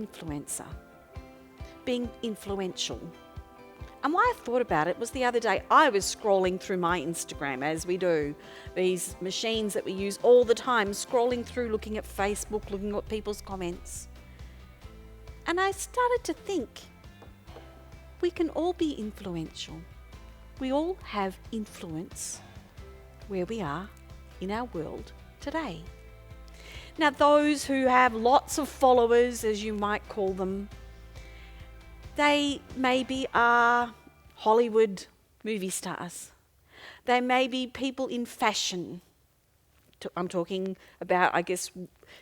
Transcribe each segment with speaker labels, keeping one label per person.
Speaker 1: influencer, being influential. And why I thought about it was the other day I was scrolling through my Instagram, as we do, these machines that we use all the time, scrolling through, looking at Facebook, looking at people's comments. And I started to think, we can all be influential. We all have influence where we are in our world today. Now, those who have lots of followers, as you might call them, they maybe are Hollywood movie stars. They may be people in fashion. I'm talking about, I guess,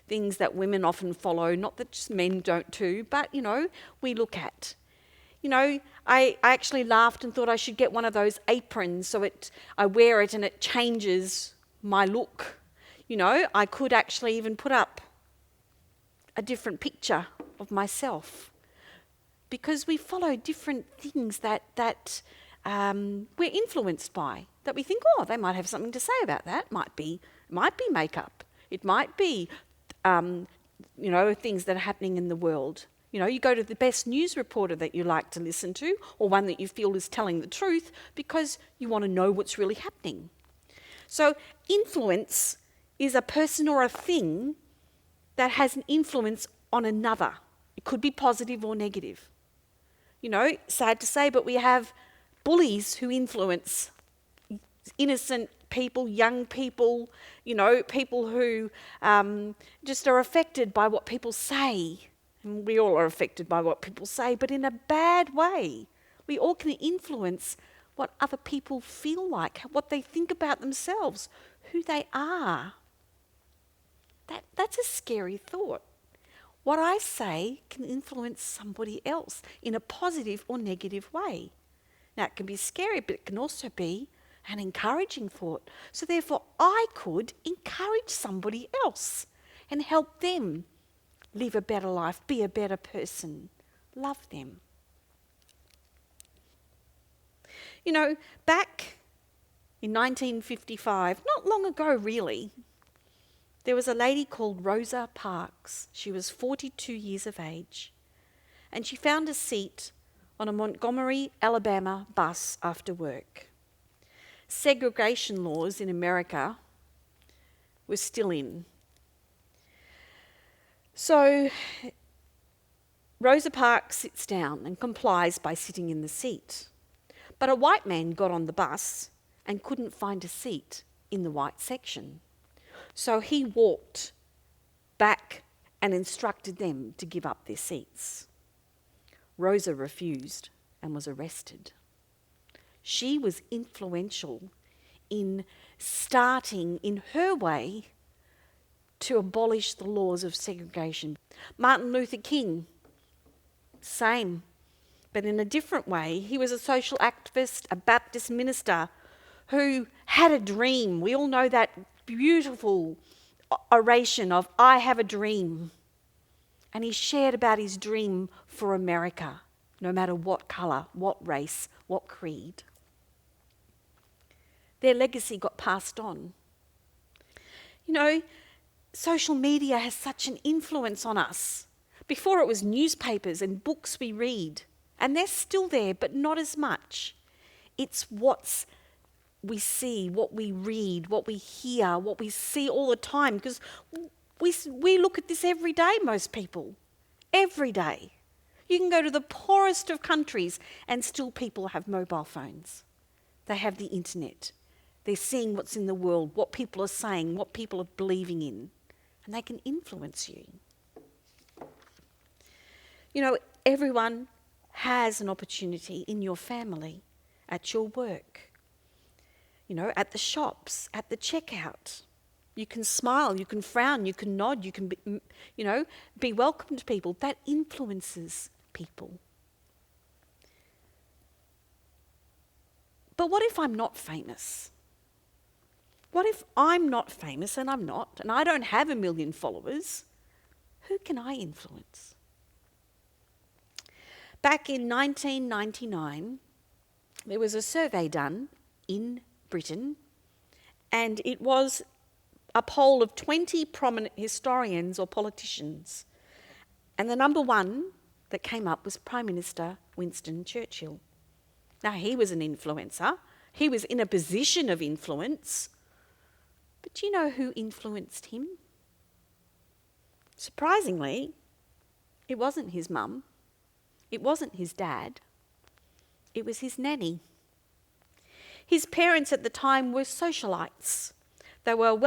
Speaker 1: things that women often follow, not that just men don't too, but, we look at. I actually laughed and thought I should get one of those aprons so I wear it and it changes my look. I could actually even put up a different picture of myself, because we follow different things that we're influenced by, that we think, they might have something to say about that. It might be makeup. It might be, things that are happening in the world. You go to the best news reporter that you like to listen to, or one that you feel is telling the truth, because you want to know what's really happening. So influence is a person or a thing that has an influence on another. It could be positive or negative. Sad to say, but we have bullies who influence innocent people, young people, people who just are affected by what people say. And we all are affected by what people say, but in a bad way. We all can influence what other people feel like, what they think about themselves, who they are. That's a scary thought. What I say can influence somebody else in a positive or negative way. Now, it can be scary, but it can also be an encouraging thought. So therefore, I could encourage somebody else and help them live a better life, be a better person, love them. Back in 1955, not long ago really, there was a lady called Rosa Parks. She was 42 years of age, and she found a seat on a Montgomery, Alabama bus after work. Segregation laws in America were still in. So Rosa Parks sits down and complies by sitting in the seat. But a white man got on the bus and couldn't find a seat in the white section. So he walked back and instructed them to give up their seats. Rosa refused and was arrested. She was influential in starting, in her way, to abolish the laws of segregation. Martin Luther King, same, but in a different way. He was a social activist, a Baptist minister who had a dream. We all know that beautiful oration of, "I have a dream." And he shared about his dream for America, no matter what colour, what race, what creed. Their legacy got passed on. Social media has such an influence on us. Before it was newspapers and books we read, and they're still there, but not as much. It's what we see, what we read, what we hear, what we see all the time, because we look at this every day, most people. Every day. You can go to the poorest of countries and still people have mobile phones. They have the internet. They're seeing what's in the world, what people are saying, what people are believing in, and they can influence you. Everyone has an opportunity in your family, at your work, at the shops, at the checkout. You can smile, you can frown, you can nod, you can be welcome to people. That influences people. But what if I'm not famous? What if I'm not famous and I'm not, and I don't have 1 million followers? Who can I influence? Back in 1999, there was a survey done in Britain, and it was a poll of 20 prominent historians or politicians. And the number one that came up was Prime Minister Winston Churchill. Now, he was an influencer. He was in a position of influence. But do you know who influenced him? Surprisingly, it wasn't his mum. It wasn't his dad. It was his nanny. His parents at the time were socialites. They were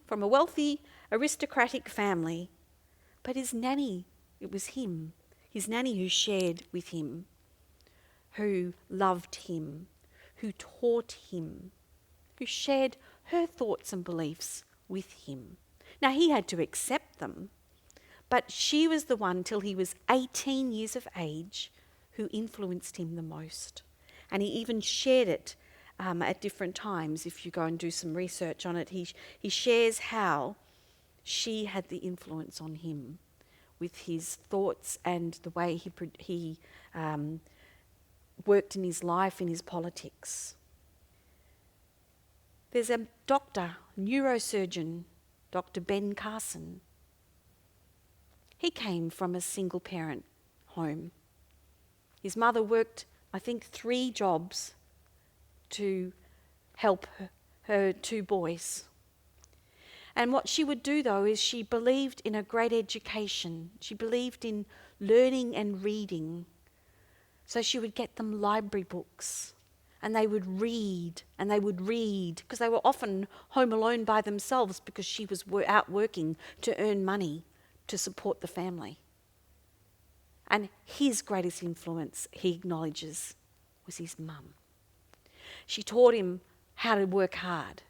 Speaker 1: from a wealthy, aristocratic family. But his nanny, it was him, his nanny who shared with him, who loved him, who taught him, who shared her thoughts and beliefs with him. Now, he had to accept them, but she was the one till he was 18 years of age who influenced him the most. And he even shared it at different times. If you go and do some research on it, he shares how she had the influence on him with his thoughts and the way he worked in his life, in his politics. There's a doctor, neurosurgeon, Dr. Ben Carson. He came from a single parent home. His mother worked, I think, 3 jobs to help her 2 boys. And what she would do, though, is she believed in a great education. She believed in learning and reading. So she would get them library books, and they would read, because they were often home alone by themselves because she was out working to earn money to support the family. And his greatest influence, he acknowledges, was his mum. She taught him how to work hard,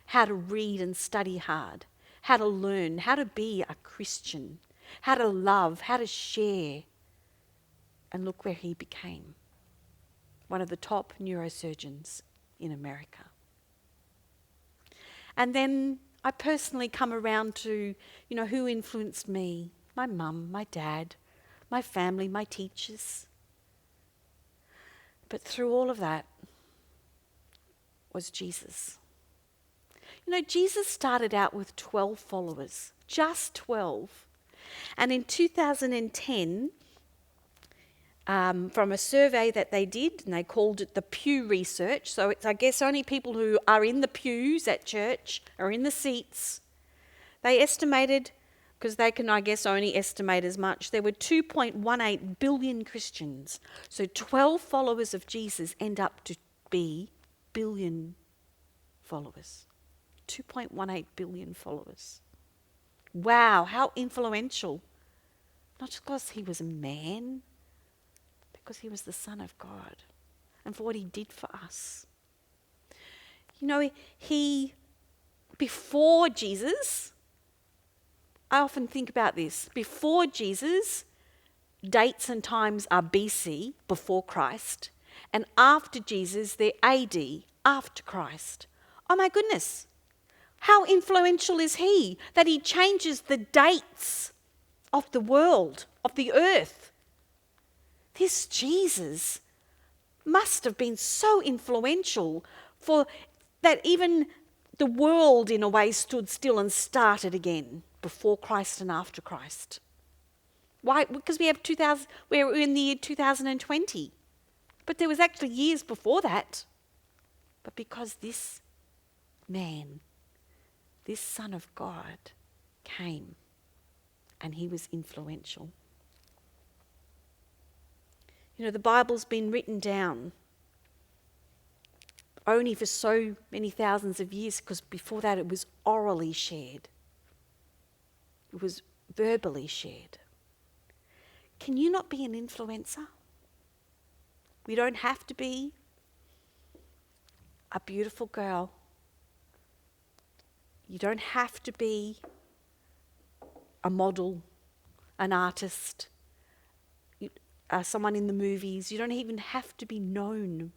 Speaker 1: how to read and study hard, how to learn, how to be a Christian, how to love, how to share. And look where he became. One of the top neurosurgeons in America. And then I personally come around to, who influenced me? My mum, my dad, my family, my teachers. But through all of that was Jesus. Jesus started out with 12 followers, just 12. And in 2010, from a survey that they did, and they called it the Pew Research, so it's, I guess, only people who are in the pews at church are in the seats. They estimated, because they can, I guess, only estimate as much, there were 2.18 billion Christians. So 12 followers of Jesus end up to be billion followers. 2.18 billion followers. Wow, how influential. Not just because he was a man, because he was the Son of God and for what he did for us. Before Jesus, I often think about this. Before Jesus, dates and times are BC, before Christ, and after Jesus, they're AD, after Christ. Oh my goodness, how influential is he that he changes the dates of the world, of the earth? This Jesus must have been so influential for that even the world in a way stood still and started again before Christ and after Christ. Why? Because we're in the year 2020. But there was actually years before that. But because this man, this Son of God, came and he was influential. The Bible's been written down only for so many thousands of years, because before that it was orally shared. It was verbally shared. Can you not be an influencer? We don't have to be a beautiful girl. You don't have to be a model, an artist, someone in the movies. You don't even have to be known.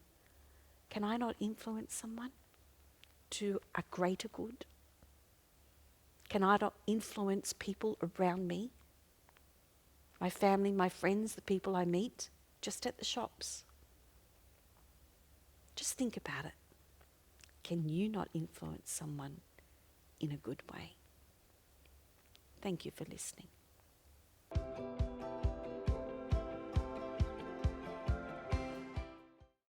Speaker 1: Can I not influence someone to a greater good? Can I not influence people around me? My family, my friends, the people I meet, just at the shops. Just think about it. Can you not influence someone in a good way? Thank you for listening.